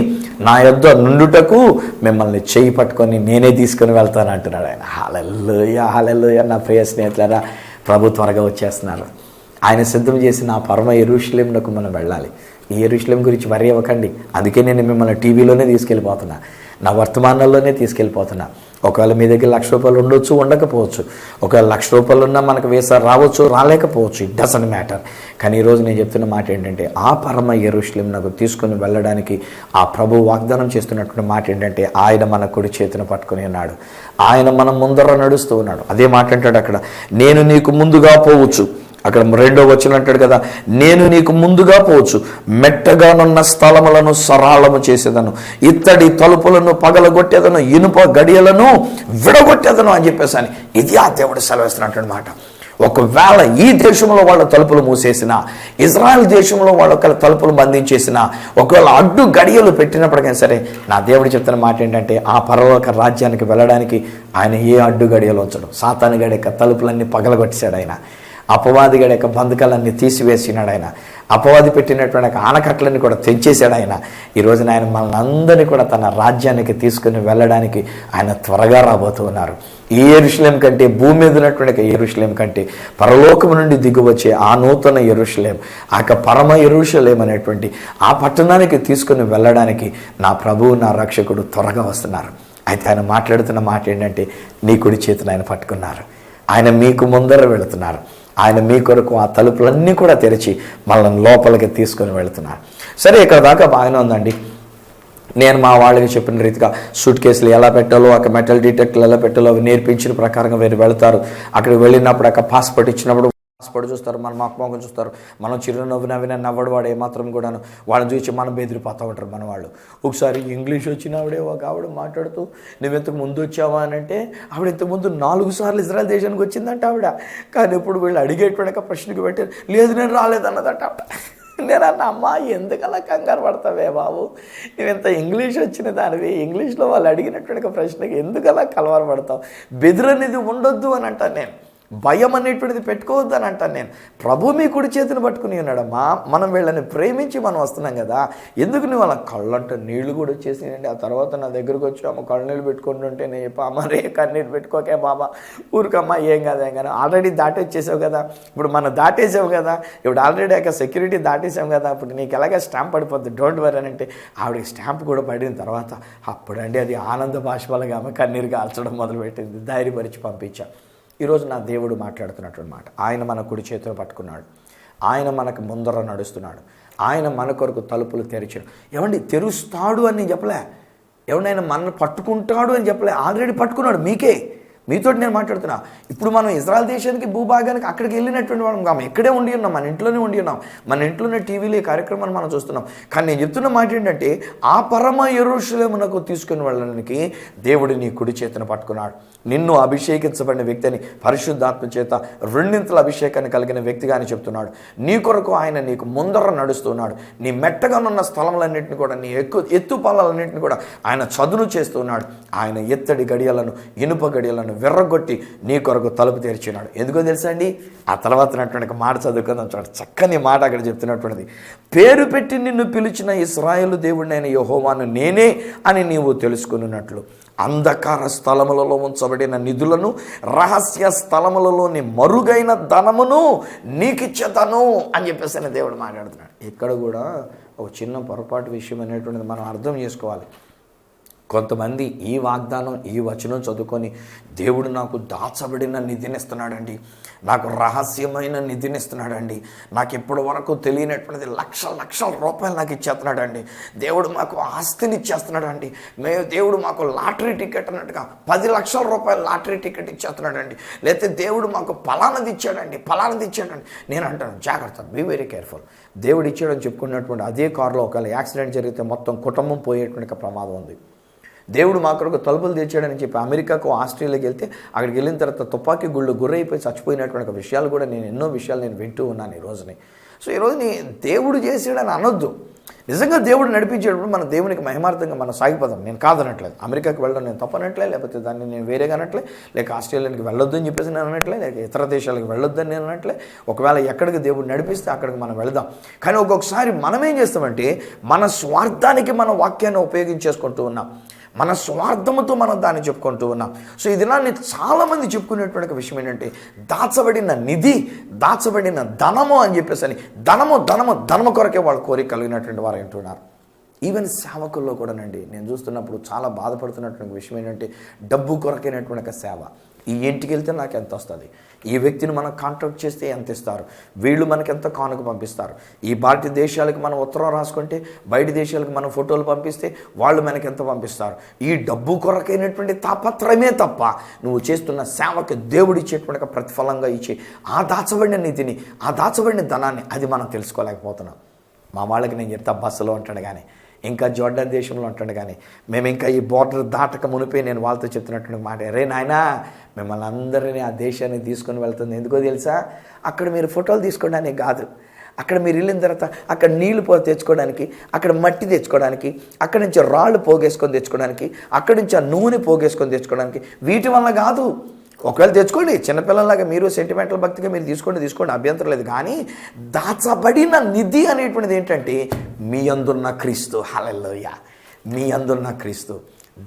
నా యొద్ద నుండుటకు మిమ్మల్ని చేయి పట్టుకొని నేనే తీసుకుని వెళ్తాను అంటున్నాడు ఆయన. హల్లెలూయా, హల్లెలూయా. నా ప్రియ స్నేహితులారా, ప్రభు త్వరగా వచ్చేస్తున్నారు. ఆయన సిద్ధం చేసిన ఆ పరమ యెరూషలేమునకు మనం వెళ్ళాలి. ఈ యెరూషలేం గురించి వరి అవ్వకండి, అందుకే నేను మిమ్మల్ని టీవీలోనే తీసుకెళ్ళిపోతున్నా, నా వర్తమానంలోనే తీసుకెళ్ళిపోతున్నా. ఒకవేళ మీ దగ్గర ₹1,00,000 ఉండొచ్చు, ఉండకపోవచ్చు. ఒకవేళ ₹1,00,000 ఉన్నా మనకు వీసా రావచ్చు, రాలేకపోవచ్చు, ఇట్ డజంట్ మ్యాటర్. కానీ ఈరోజు నేను చెప్తున్న మాట ఏంటంటే, ఆ పరమ యెరూషలేమునకు తీసుకుని వెళ్ళడానికి ఆ ప్రభు వాగ్దానం చేస్తున్నటువంటి మాట ఏంటంటే, ఆయన మన కుడి చేతిని పట్టుకుని ఉన్నాడు, ఆయన మన ముందర నడుస్తూ ఉన్నాడు. అదే మాట అంటాడు అక్కడ, నేను నీకు ముందుగా పోవచ్చు. అక్కడ 2వ వచనం అంటాడు కదా, నేను నీకు ముందుగా పోవచ్చు, మెట్టగానున్న స్థలములను సరళము చేసేదను, ఇత్తడి తలుపులను పగలగొట్టేదను, ఇనుప గడియలను విడగొట్టేదను అని చెప్పేసాను. ఇది ఆ దేవుడు సెలవిస్తున్నటువంటి మాట. ఒకవేళ ఈ దేశంలో వాళ్ళ తలుపులు మూసేసిన, ఇజ్రాయెల్ దేశంలో వాళ్ళ తలుపులు బంధించేసిన, ఒకవేళ అడ్డు గడియలు పెట్టినప్పటికైనా సరే, నా దేవుడు చెప్తున్న మాట ఏంటంటే, ఆ పరలోక రాజ్యానికి వెళ్ళడానికి ఆయన ఏ అడ్డు గడియలు ఉంచడం. సాతాను గడి యొక్క తలుపులన్నీ పగలగొట్టేశాడు ఆయన, అపవాది గడి యొక్క బంధకాలన్నీ తీసివేసినాడు ఆయన, అపవాది పెట్టినటువంటి ఆనకట్లని కూడా తెంచేశాడు ఆయన. ఈరోజు ఆయన మనల్ని అందరినీ కూడా తన రాజ్యానికి తీసుకుని వెళ్ళడానికి ఆయన త్వరగా రాబోతూ ఉన్నారు. ఈ యెరూషలేం కంటే, భూమి మీద ఉన్నటువంటి యెరూషలేం కంటే, పరలోకం నుండి దిగువచ్చే ఆ నూతన యెరూషలేం, ఆ పరమ యెరూషలేం అనేటువంటి ఆ పట్టణానికి తీసుకుని వెళ్ళడానికి నా ప్రభువు, నా రక్షకుడు త్వరగా వస్తున్నారు. అయితే ఆయన మాట్లాడుతున్న మాట ఏంటంటే, నీ కుడి చేతిని ఆయన పట్టుకున్నారు, ఆయన మీకు ముందర వెళుతున్నారు, ఆయన మీ కొరకు ఆ తలుపులన్నీ కూడా తెరిచి మనల్ని లోపలికి తీసుకొని వెళుతున్నారు. సరే, ఇక్కడ దాకా బాగానే ఉందండి. నేను మా వాళ్ళకి చెప్పిన రీతిగా సూట్ కేసులు ఎలా పెట్టాలో, అక్కడ మెటల్ డిటెక్టర్లు ఎలా పెట్టాలో అవి నేర్పించిన ప్రకారంగా వీరు వెళతారు. అక్కడికి వెళ్ళినప్పుడు అక్కడ పాస్పోర్ట్ ఇచ్చినప్పుడు పాస్పోర్ట్ చూస్తారు, మన మొఖం చూస్తారు, మనం చిరునవ్వు నవ్వడు వాడు ఏమాత్రం కూడాను, వాళ్ళని చూసి మనం బెదిరిపోతూ ఉంటారు మన వాళ్ళు. ఒకసారి ఇంగ్లీష్ వచ్చిన ఆవిడే ఒక ఆవిడ మాట్లాడుతూ, నువ్వు ఇంతకు ముందు వచ్చావా అని అంటే, ఆవిడ ఇంతకుముందు 4 సార్లు ఇజ్రాయెల్ దేశానికి వచ్చిందంట ఆవిడ. కానీ ఇప్పుడు వీళ్ళు అడిగేటువంటి ప్రశ్నకు పెట్టారు, లేదు నేను రాలేదన్నదట ఆవిడ. నేను అన్న, అమ్మా ఎందుకలా కంగారు పడతావే బాబు, నువ్వు ఇంత ఇంగ్లీష్ వచ్చిన దానివి, ఇంగ్లీష్లో వాళ్ళు అడిగినటువంటి ప్రశ్నకి ఎందుకలా కలవర పడతావు, బెదిరనేది ఉండొద్దు అని అంటాను నేను. భయం అనేటువంటిది పెట్టుకోవద్దని అంటాను నేను. ప్రభు మీ కుడి చేతిని పట్టుకుని ఉన్నాడమ్మా. మనం వీళ్ళని ప్రేమించి మనం వస్తున్నాం కదా, ఎందుకు నువ్వు వాళ్ళ కళ్ళంటే నీళ్లు కూడా వచ్చేసినాయండి. ఆ తర్వాత నా దగ్గరకు వచ్చి అమ్మ కళ్ళనీళ్ళు పెట్టుకుంటుంటే నేను చెప్పా, అమ్మ రే కన్నీళ్ళు పెట్టుకోకే బాబా, ఊరికమ్మా ఏం కానీ ఆల్రెడీ దాటేసేసావు కదా, ఇప్పుడు మనం దాటేసావు కదా, ఇప్పుడు ఆల్రెడీ సెక్యూరిటీ దాటేసాం కదా, ఇప్పుడు నీకు ఎలాగ స్టాంప్ పడిపోద్ది, డోంట్ వరీ అని అంటే ఆవిడకి స్టాంప్ కూడా పడిన తర్వాత అప్పుడండి అది ఆనంద బాష్పాలుగా ఆమె కన్నీరు కాల్చడం మొదలుపెట్టింది. ధైర్యపరిచి పంపించాం. ఈరోజు నా దేవుడు మాట్లాడుతున్నటువంటి మాట, ఆయన మన కుడి చేతిలో పట్టుకున్నాడు, ఆయన మనకు ముందర నడుస్తున్నాడు, ఆయన మన కొరకు తలుపులు తెరిచాడు. ఏమండి తెరుస్తాడు అని నేను చెప్పలే, ఏమండి ఆయన మనల్ని పట్టుకుంటాడు అని చెప్పలే, ఆల్రెడీ పట్టుకున్నాడు. మీతో నేను మాట్లాడుతున్నా. ఇప్పుడు మనం ఇజ్రాయెల్ దేశానికి భూభాగానికి అక్కడికి వెళ్ళినటువంటి వాళ్ళం కాము, ఇక్కడే ఉండి ఉన్నాం, మన ఇంట్లోనే ఉండి ఉన్నాం, మన ఇంట్లోనే టీవీలో ఈ కార్యక్రమాన్ని మనం చూస్తున్నాం. కానీ నేను చెప్తున్న మాట ఏంటంటే ఆ పరమ యెరూషలేమునకు తీసుకుని వెళ్ళడానికి దేవుడు నీ కుడి చేతిని పట్టుకున్నాడు. నిన్ను అభిషేకించబడిన వ్యక్తిని, పరిశుద్ధాత్మ చేత రెండింతల అభిషేకాన్ని కలిగిన వ్యక్తిగా అని చెప్తున్నాడు. నీ కొరకు ఆయన నీకు ముందర నడుస్తున్నాడు. నీ మెట్టగానున్న స్థలములన్నింటినీ కూడా, నీ ఎత్తు పొలాలన్నింటినీ కూడా ఆయన చదును చేస్తున్నాడు. ఆయన ఎత్తడి గడియలను, ఇనుప గడియలను విర్రగొట్టి నీ కొరకు తలుపు తెరిచినాడు. ఎందుకో తెలుసా అండి, ఆ తర్వాత మాట చదువుకుందాం. చూడండి, చక్కని మాట అక్కడ చెప్తున్నటువంటిది. పేరు పెట్టి నిన్ను పిలిచిన ఇశ్రాయేలు దేవుడినైన యెహోవాను నేనే అని నీవు తెలుసుకున్నట్లు అంధకార స్థలములలో ఉంచబడిన నిధులను, రహస్య స్థలములలోని మరుగైన ధనమును నీకిచ్చేతను అని చెప్పేసి దేవుడు మాట్లాడుతున్నాడు. ఇక్కడ కూడా ఒక చిన్న పొరపాటు విషయం అనేటువంటిది మనం అర్థం చేసుకోవాలి. కొంతమంది ఈ వాగ్దానం, ఈ వచనం చదువుకొని దేవుడు నాకు దాచబడిన నిధినిస్తున్నాడండి, నాకు రహస్యమైన నిధినిస్తున్నాడండి, నాకు ఇప్పటి వరకు తెలియనటువంటిది లక్షల రూపాయలు నాకు ఇచ్చేస్తున్నాడండి, దేవుడు మాకు ఆస్తిని ఇచ్చేస్తున్నాడండి, దేవుడు మాకు లాటరీ టికెట్ అన్నట్టుగా 10 లక్షల రూపాయలు లాటరీ టికెట్ ఇచ్చేస్తున్నాడండి, లేకపోతే దేవుడు మాకు ఫలానది ఇచ్చాడండి. నేను అంటాను, జాగ్రత్త, బీ వెరీ కేర్ఫుల్. దేవుడు ఇచ్చాడని చెప్పుకున్నటువంటి అదే కారులో ఒకవేళ యాక్సిడెంట్ జరిగితే మొత్తం కుటుంబం పోయేటువంటి ప్రమాదం ఉంది. దేవుడు మా కొరకు తలుపులు తెచ్చాడని చెప్పి అమెరికాకు, ఆస్ట్రేలియాకి వెళ్తే అక్కడికి వెళ్ళిన తర్వాత తుపాకీ గుళ్ళు గుర్రైపోయి చచ్చిపోయినటువంటి విషయాలు కూడా ఎన్నో విషయాలు వింటూ ఉన్నాను ఈ రోజుని. సో ఈరోజు దేవుడు చేసాడని అనొద్దు. నిజంగా దేవుడు నడిపించేటప్పుడు మన దేవునికి మహిమార్థంగా మనం సాగిపోదాం. నేను కాదనట్లేదు, అమెరికాకి వెళ్ళడం నేను తప్పనట్లే, లేకపోతే దాన్ని నేను వేరేగా అనట్లే, లేక ఆస్ట్రేలియాకి వెళ్ళొద్దు అని చెప్పేసి నేను అనట్లే, లేక ఇతర దేశాలకు వెళ్ళొద్దని నేను అనట్లే. ఒకవేళ ఎక్కడికి దేవుడు నడిపిస్తే అక్కడికి మనం వెళదాం. కానీ ఒక్కొక్కసారి మనం ఏం చేస్తామంటే మన స్వార్థానికి మన వాక్యాన్ని ఉపయోగించేసుకుంటూ ఉన్నాం, మన స్వార్థముతో మనం దాన్ని చెప్పుకుంటూ ఉన్నాం. సో ఈ దినాన్ని చాలామంది చెప్పుకునేటువంటి విషయం ఏంటంటే దాచబడిన నిధి, దాచబడిన ధనము అని చెప్పేసి ధనము కొరకే వాళ్ళు కోరిక కలిగినటువంటి వారు అంటున్నారు. ఈవెన్ సేవకుల్లో కూడానండి నేను చూస్తున్నప్పుడు చాలా బాధపడుతున్నటువంటి విషయం ఏంటంటే డబ్బు కొరకైనటువంటి సేవ. ఈ ఇంటికి వెళ్తే నాకు ఎంత వస్తుంది, ఈ వ్యక్తిని మనం కాంటాక్ట్ చేస్తే ఎంత ఇస్తారు, వీళ్ళు మనకి ఎంత కానుక పంపిస్తారు, ఈ భారతీయ దేశాలకు మనం ఉత్తరం రాసుకుంటే బయట దేశాలకు మనం ఫోటోలు పంపిస్తే వాళ్ళు మనకి ఎంత పంపిస్తారు. ఈ డబ్బు కొరకైనటువంటి తాపత్రమే తప్ప నువ్వు చేస్తున్న సేవకి దేవుడు ఇచ్చేటువంటి ప్రతిఫలంగా ఇచ్చే ఆ దాచబడిన నిధిని, ఆ దాచబడిన ధనాన్ని అది మనం తెలుసుకోలేకపోతున్నాం. మా వాళ్ళకి నేను చెప్తా, బస్సులో ఉంటాడు కానీ, ఇంకా జోర్డాన్ దేశంలో ఉంటాడు కానీ, మేము ఇంకా ఈ బోర్డర్ దాటక మునిపే నేను వాళ్ళతో చెప్తున్నటువంటి మాట, రే నాయనా మిమ్మల్ని అందరినీ ఆ దేశానికి తీసుకొని వెళ్తుంది. ఎందుకో తెలుసా, అక్కడ మీరు ఫోటోలు తీసుకోవడానికి కాదు, అక్కడ మీరు వెళ్ళిన తర్వాత అక్కడ నీళ్లు తెచ్చుకోవడానికి, అక్కడ మట్టి తెచ్చుకోవడానికి, అక్కడి నుంచి రాళ్ళు పోగేసుకొని తెచ్చుకోవడానికి, అక్కడి నుంచి ఆ నూనె పోగేసుకొని తెచ్చుకోవడానికి, వీటి వల్ల కాదు. ఒకవేళ తెచ్చుకోండి, చిన్నపిల్లలాగా మీరు సెంటిమెంటల్ భక్తిగా మీరు తీసుకోండి, అభ్యంతరం లేదు. కానీ దాచబడిన నిధి అనేటువంటిది ఏంటంటే మీ అందున్న క్రీస్తు. హల్లెలూయా, మీ అందున్న క్రీస్తు.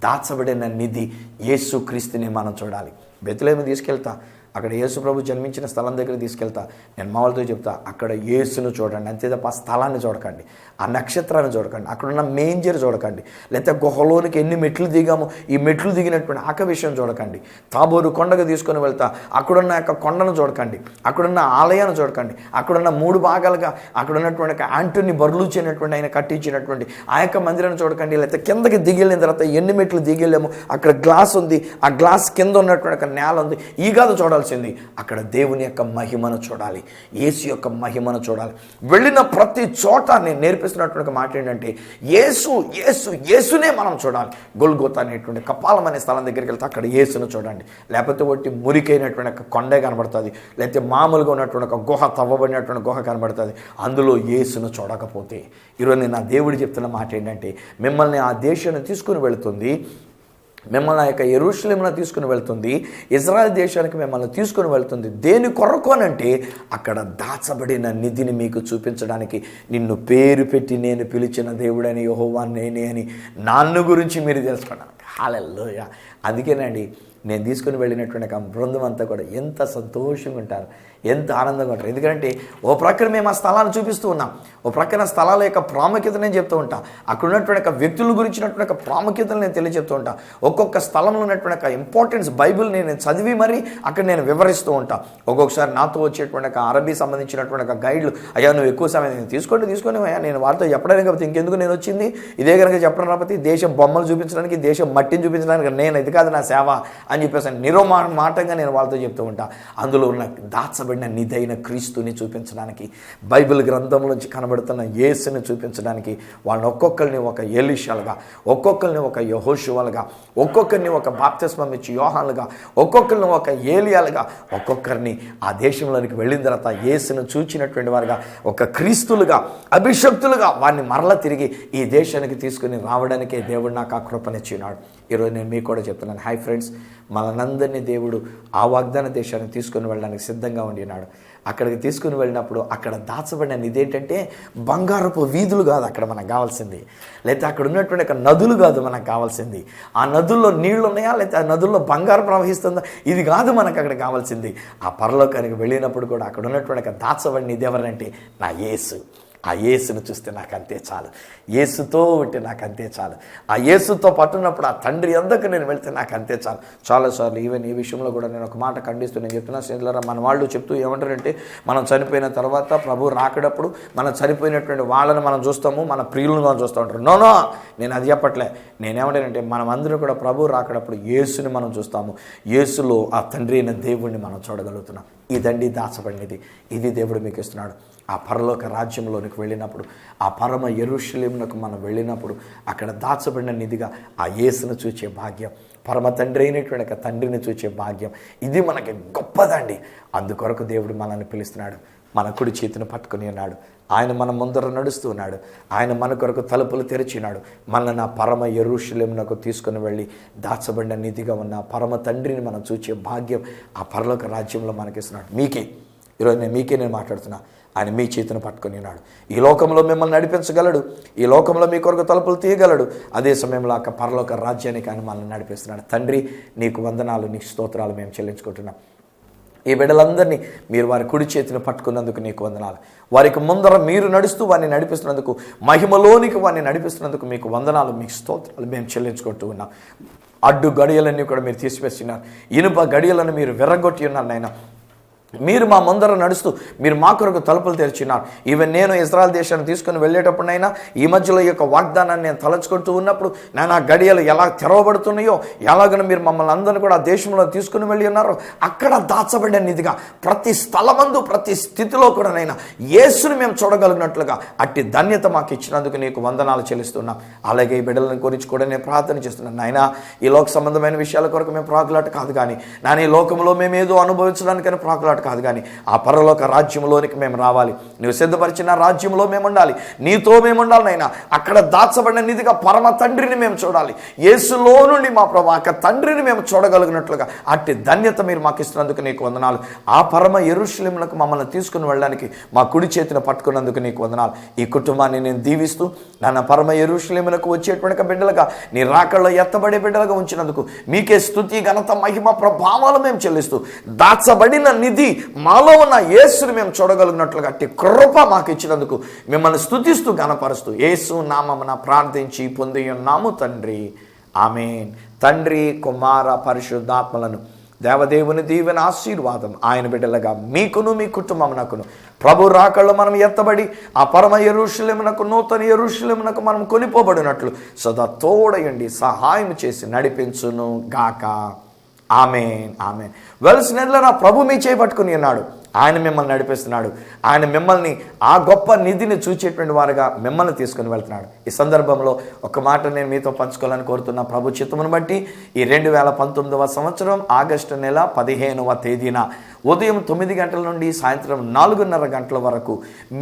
దాచబడిన నిధి యేసు క్రీస్తుని మనం చూడాలి. బెత్లెహేము తీసుకెళ్తా, అక్కడ యేసు ప్రభు జన్మించిన స్థలం దగ్గర తీసుకెళ్తా, నేను మా వాళ్ళతో చెప్తా, అక్కడ యేసును చూడండి, అంతే తప్ప ఆ స్థలాన్ని చూడకండి, ఆ నక్షత్రాన్ని చూడకండి, అక్కడున్న మేంజర్ చూడకండి, లేకపోతే గుహలోనికి ఎన్ని మెట్లు దిగామో ఈ మెట్లు దిగినటువంటి ఆక విషయం చూడకండి, తాబోరు కొండకు తీసుకొని వెళ్తా, అక్కడున్న యొక్క కొండను చూడకండి, అక్కడున్న ఆలయాన్ని చూడకండి, అక్కడున్న 3 భాగాలుగా అక్కడ ఉన్నటువంటి యాంటోని బర్లూచినటువంటి ఆయన కట్టించినటువంటి ఆ యొక్క మందిరాన్ని చూడకండి, లేకపోతే కిందకి దిగిళ్ళిన తర్వాత ఎన్ని మెట్లు దిగిళ్ళాము, అక్కడ గ్లాస్ ఉంది, ఆ గ్లాస్ కింద ఉన్నటువంటి నేల ఉంది, ఈ కాదు చూడాల్సింది, అక్కడ దేవుని యొక్క మహిమను చూడాలి, యేసు యొక్క మహిమను చూడాలి. వెళ్ళిన ప్రతి చోట నేను నేర్పిస్తున్నటువంటి మాట ఏంటంటే యేసునే మనం చూడాలి. గొల్గోతా అనేటువంటి కపాలం అనే స్థలం దగ్గరికి వెళ్తే అక్కడ యేసును చూడండి, లేకపోతే ఒకటి మురికైనటువంటి ఒక కొండే కనబడుతుంది, లేకపోతే మామూలుగా ఉన్నటువంటి ఒక గుహ, తవ్వబడినటువంటి గుహ కనబడుతుంది, అందులో యేసును చూడకపోతే. ఈరోజు నా దేవుడు చెప్తున్న మాట ఏంటంటే మిమ్మల్ని ఆ దేశాన్ని తీసుకుని వెళుతుంది, మిమ్మల్ని ఆ యొక్క యెరూషలేమును తీసుకుని వెళ్తుంది, ఇజ్రాయెల్ దేశానికి మిమ్మల్ని తీసుకుని వెళ్తుంది. దేని కొరకు అనంటే అక్కడ దాచబడిన నిధిని మీకు చూపించడానికి. నిన్ను పేరు పెట్టి నేను పిలిచిన దేవుడని యెహోవా నేనే అని నన్ను గురించి మీరు తెలుసుకున్నాను. హల్లెలూయా. అందుకేనండి నేను తీసుకుని వెళ్ళినటువంటి ఆ బృందం అంతా కూడా ఎంత సంతోషంగా ఉంటారు, ఎంత ఆనందంగా ఉంటారు. ఎందుకంటే ఓ ప్రక్కన మేము ఆ స్థలాన్ని చూపిస్తూ ఉన్నాం, ఓ ప్రక్కన స్థలాల యొక్క ప్రాముఖ్యత నేను చెప్తూ ఉంటాను, అక్కడ ఉన్నటువంటి ఒక వ్యక్తుల గురించినటువంటి ప్రాముఖ్యతలు నేను తెలియజెప్తూ ఉంటాను. ఒక్కొక్క స్థలంలో ఉన్నటువంటి ఒక ఇంపార్టెన్స్ బైబిల్ నేను చదివి మరి అక్కడ నేను వివరిస్తూ ఉంటాను. ఒక్కొక్కసారి నాతో వచ్చేటువంటి ఒక అరబీ సంబంధించినటువంటి ఒక గైడ్లు, అయ్యా నువ్వు ఎక్కువ సమయం తీసుకొని అయ్యా నేను వారితో చెప్పడానికి కాకపోతే ఇంకెందుకు నేను వచ్చింది, ఇదే కనుక చెప్పడం రాకపోతే దేశం బొమ్మలు చూపించడానికి, దేశం మట్టిని చూపించడానికి నేను ఇది కాదు నా సేవ అని చెప్పేసి నిరోమాటంగా నేను వాళ్ళతో చెప్తూ ఉంటా. అందులో ఉన్న దాచబడిన నిధైన క్రీస్తుని చూపించడానికి, బైబిల్ గ్రంథంలోంచి కనబడుతున్న యేసుని చూపించడానికి వాళ్ళని ఒక్కొక్కరిని ఒక ఎలీషాలుగా, ఒక్కొక్కరిని ఒక యెహోషువలుగా, ఒక్కొక్కరిని ఒక బాప్తిస్మం ఇచ్చి యోహానులుగా, ఒక్కొక్కరిని ఒక ఏలియాలుగా, ఒక్కొక్కరిని ఆ దేశంలోనికి వెళ్ళిన తర్వాత యేసును చూచినటువంటి వారుగా, ఒక క్రీస్తులుగా, అభిషక్తులుగా వారిని మరల తిరిగి ఈ దేశానికి తీసుకుని రావడానికే దేవుడు నాకు ఆ కృపనిచ్చినాడు. ఈరోజు నేను మీకు కూడా చెప్తున్నాను, హాయ్ ఫ్రెండ్స్, మనందరినీ దేవుడు ఆ వాగ్దాన దేశానికి తీసుకుని వెళ్ళడానికి సిద్ధంగా ఉండినాడు. అక్కడికి తీసుకుని వెళ్ళినప్పుడు అక్కడ దాచబడిన ఇదేంటంటే బంగారపు వీధులు కాదు అక్కడ మనకు కావాల్సింది, లేకపోతే అక్కడ ఉన్నటువంటి ఒక నదులు కాదు మనకు కావాల్సింది, ఆ నదుల్లో నీళ్లు ఉన్నాయా లేకపోతే ఆ నదుల్లో బంగారం ప్రవహిస్తుందా, ఇది కాదు మనకు అక్కడ కావాల్సింది. ఆ పరలోకానికి వెళ్ళినప్పుడు కూడా అక్కడ ఉన్నటువంటి ఒక దాచబడిన ఇది ఎవరంటే నా యేసు. ఆ యేసును చూస్తే నాకు అంతే చాలు, యేసుతో ఉంటే నాకు అంతే చాలు, ఆ యేసుతో పట్టున్నప్పుడు ఆ తండ్రి అందరికి నేను వెళ్తే నాకు అంతే చాలు. చాలాసార్లు ఈవెన్ ఈ విషయంలో కూడా నేను ఒక మాట ఖండిస్తూ నేను చెప్తున్నా స్నేహితులారా, మన వాళ్ళు చెప్తూ ఏమంటారంటే మనం చనిపోయిన తర్వాత ప్రభు రాకడప్పుడు మనం చనిపోయినటువంటి వాళ్ళని మనం చూస్తాము, మన ప్రియులను మనం చూస్తూ ఉంటారు. నో, నేను అది చెప్పట్లే. నేనేమంటానంటే మనం అందరూ కూడా ప్రభు రాకడప్పుడు యేసుని మనం చూస్తాము, యేసులో ఆ తండ్రి అయిన దేవుణ్ణి మనం చూడగలుగుతున్నాం. ఇదండి దాచబడినది. ఇది దేవుడు మీకు ఇస్తున్నాడు. ఆ పరలోక రాజ్యంలోనికి వెళ్ళినప్పుడు, ఆ పరమ యెరూషలేమునకు మనం వెళ్ళినప్పుడు అక్కడ దాచబడిన నిధిగా ఆ యేసును చూచే భాగ్యం, పరమ తండ్రి అయినటువంటి ఒక తండ్రిని చూచే భాగ్యం, ఇది మనకి గొప్పదండి. అందుకొరకు దేవుడు మనల్ని పిలుస్తున్నాడు, మన కుడి చేతిని పట్టుకుని ఉన్నాడు, ఆయన మన ముందర నడుస్తూ ఉన్నాడు, ఆయన మన కొరకు తలుపులు తెరిచినాడు. మనల్ని ఆ పరమ యెరూషలేమునకు తీసుకుని వెళ్ళి దాచబడిన నిధిగా ఉన్న పరమ తండ్రిని మనం చూచే భాగ్యం ఆ పరలోక రాజ్యంలో మనకిస్తున్నాడు. ఈరోజు నేను మాట్లాడుతున్నా, ఆయన మీ చేతిని పట్టుకొని ఉన్నాడు. ఈ లోకంలో మిమ్మల్ని నడిపించగలడు, ఈ లోకంలో మీ కొరకు తలుపులు తీయగలడు, అదే సమయంలో ఆ పరలోక రాజ్యానికి ఆయన మనల్ని నడిపిస్తున్నాడు. తండ్రి నీకు వందనాలు, నీకు స్తోత్రాలు మేము చెల్లించుకుంటున్నాం. ఈ బిడ్డలందరినీ మీరు వారి కుడి చేతిని పట్టుకున్నందుకు నీకు వందనాలు. వారికి ముందర మీరు నడుస్తూ వారిని నడిపిస్తున్నందుకు, మహిమలోనికి వారిని నడిపిస్తున్నందుకు మీకు వందనాలు, మీకు స్తోత్రాలు మేము చెల్లించుకుంటూ ఉన్నాం. అడ్డు గడియలన్నీ కూడా మీరు తీసివేస్తున్నారు, ఇనుప గడియలను మీరు విర్రగొట్టి ఉన్నారు నాయన. మీరు మా ముందర నడుస్తూ మీరు మా కొరకు తలుపులు తెరిచినారు. ఈవెన్ నేను ఇజ్రాయెల్ దేశాన్ని తీసుకుని వెళ్ళేటప్పుడైనా ఈ మధ్యలో ఈ యొక్క వాగ్దానాన్ని నేను తలచుకుంటూ ఉన్నప్పుడు నేను ఆ గడియలు ఎలా తెరవబడుతున్నాయో, ఎలాగైనా మీరు మమ్మల్ని అందరినీ కూడా ఆ దేశంలో తీసుకుని వెళ్ళి ఉన్నారో అక్కడ దాచబడిన నిధిగా ప్రతి స్థలమందు ప్రతి స్థితిలో కూడా నైనా యేసుని మేము చూడగలిగినట్లుగా అట్టి ధన్యత మాకు ఇచ్చినందుకు నీకు వందనాలు చెల్లిస్తున్నాం. అలాగే ఈ బిడ్డలను గురించి కూడా నేను ప్రార్థన చేస్తున్నాను. నాయన ఈ లోక సంబంధమైన విషయాల కొరకు మేము ప్రాకులాట కాదు, కానీ నాన్న ఈ లోకంలో మేము ఏదో అనుభవించడానికైనా ప్రాకులాట కాదు, కానీ ఆ పరలోక రాజ్యంలోనికి మేము రావాలి. నువ్వు సిద్ధపరిచిన రాజ్యంలో మేము ఉండాలి, నీతో మేము ఉండాలి నైనా. అక్కడ దాచబడిన నిధిగా పరమ తండ్రిని మేము చూడాలి, యేసులో నుండి మా ప్రభు ఆ తండ్రిని మేము చూడగలిగినట్లుగా అట్టి ధన్యత మీరు మాకు ఇస్తున్నందుకు నీకు వందనాలు. ఆ పరమ యెరూషలేమునకు మమ్మల్ని తీసుకుని వెళ్ళడానికి మా కుడి చేతిని పట్టుకున్నందుకు నీకు వందనాలు. ఈ కుటుంబాన్ని నేను దీవిస్తూ నాన్న పరమ యెరూషలేమునకు వచ్చేటువంటి బిడ్డలుగా, నీ రాకల్లో ఎత్తబడే బిడ్డలుగా ఉంచినందుకు మీకే స్తుతి ఘనత మహిమ ప్రభావాలు మేము చెల్లిస్తూ దాచబడిన నిధి మాలో ఉన్న యేసుని మేము చూడగలిగినట్లుగా అట్టి కృప మాకు ఇచ్చినందుకు మిమ్మల్ని స్తుతిస్తూ ఘనపరుస్తూ యేసు నామమున ప్రార్థించి పొంది ఉన్నాము తండ్రి, ఆమేన్. తండ్రి కుమార పరిశుద్ధాత్మలను దేవదేవుని దీవెన ఆశీర్వాదం ఆయన బిడ్డలుగా మీకును మీ కుటుంబమునకును ప్రభు రాకళ్ళు మనం ఎత్తబడి ఆ పరమ యెరూషలేమునకు నూతన యెరూషలేమునకు మనం కొనిపోబడినట్లు సదా తోడయండి సహాయం చేసి నడిపించును గాక. ఆమేన్, ఆమేన్. వెల్సినెట్లరా ప్రభు మీ చేయి పట్టుకుని ఉన్నాడు, ఆయన మిమ్మల్ని నడిపిస్తున్నాడు, ఆయన మిమ్మల్ని ఆ గొప్ప నిధిని చూచేటువంటి వారుగా మిమ్మల్ని తీసుకుని వెళ్తున్నాడు. ఈ సందర్భంలో ఒక మాట నేను మీతో పంచుకోవాలని కోరుతున్నా. ప్రభు చిత్తమును బట్టి ఈ 2019వ సంవత్సరం ఆగస్టు నెల 15వ తేదీన ఉదయం 9 గంటల నుండి సాయంత్రం 4:30 గంటల వరకు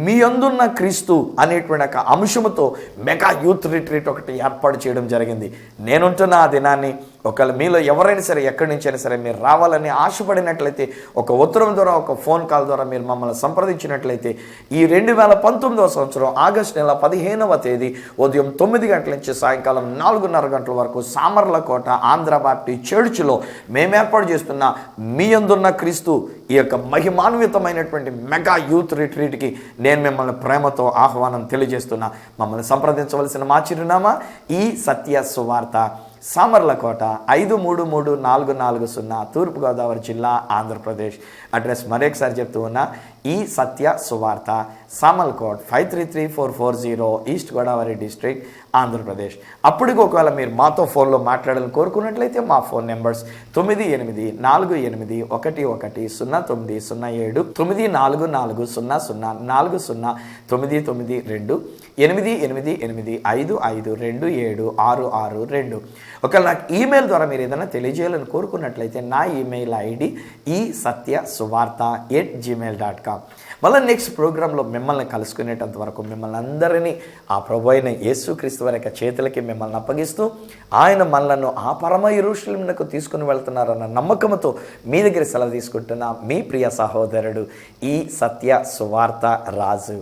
మీ అందున్న క్రీస్తు అనేటువంటి ఒక అంశముతో మెగా యూత్ రిట్రీట్ ఒకటి ఏర్పాటు చేయడం జరిగింది. నేనుంటున్న ఆ దినాన్ని ఒకవేళ మీలో ఎవరైనా సరే ఎక్కడి నుంచైనా సరే మీరు రావాలని ఆశపడినట్లయితే ఒక ఉత్తరం ద్వారా, ఒక ఫోన్ కాల్ ద్వారా మీరు మమ్మల్ని సంప్రదించినట్లయితే ఈ 2019వ సంవత్సరం ఆగస్టు నెల 15వ తేదీ ఉదయం 9 గంటల నుంచి సాయంకాలం 4:30 గంటల వరకు సామర్లకోట ఆంధ్ర బాప్టిస్ట్ చర్చిలో మేము ఏర్పాటు చేస్తున్న మీ యందున్న క్రీస్తు ఈ యొక్క మహిమాన్వితమైనటువంటి మెగా యూత్ రిట్రీట్కి నేను మిమ్మల్ని ప్రేమతో ఆహ్వానం తెలియజేస్తున్నా. మమ్మల్ని సంప్రదించవలసిన మా చిరునామా ఈ సత్య సువార్త, సామర్లకోట 533440, తూర్పుగోదావరి జిల్లా, ఆంధ్రప్రదేశ్. అడ్రస్ మరొకసారి చెప్తూ ఉన్నా, ఈ సత్య సువార్త, సామర్లకోట్ 533440, ఈస్ట్ గోదావరి డిస్ట్రిక్ట్, ఆంధ్రప్రదేశ్. అప్పటికి ఒకవేళ మీరు మాతో ఫోన్లో మాట్లాడాలని కోరుకున్నట్లయితే మా ఫోన్ నెంబర్స్ 9848110907, 9440040992, 8888552766. ఒకవేళ నాకు ఈమెయిల్ ద్వారా మీరు ఏదైనా తెలియజేయాలని కోరుకున్నట్లయితే నా ఈమెయిల్ ఐడి esatyasuvartha@gmail.com. మళ్ళీ నెక్స్ట్ ప్రోగ్రాంలో మిమ్మల్ని కలుసుకునేటంత వరకు మిమ్మల్ని అందరినీ ఆ ప్రభు అయిన యేసుక్రీస్తు వారి యొక్క చేతులకి మిమ్మల్ని అప్పగిస్తూ, ఆయన మనలను ఆ పరమ యెరూషలేమునకు తీసుకుని వెళ్తున్నారన్న నమ్మకంతో మీ దగ్గర సెలవు తీసుకుంటున్న మీ ప్రియ సహోదరుడు ఈ సత్య సువార్త రాజు.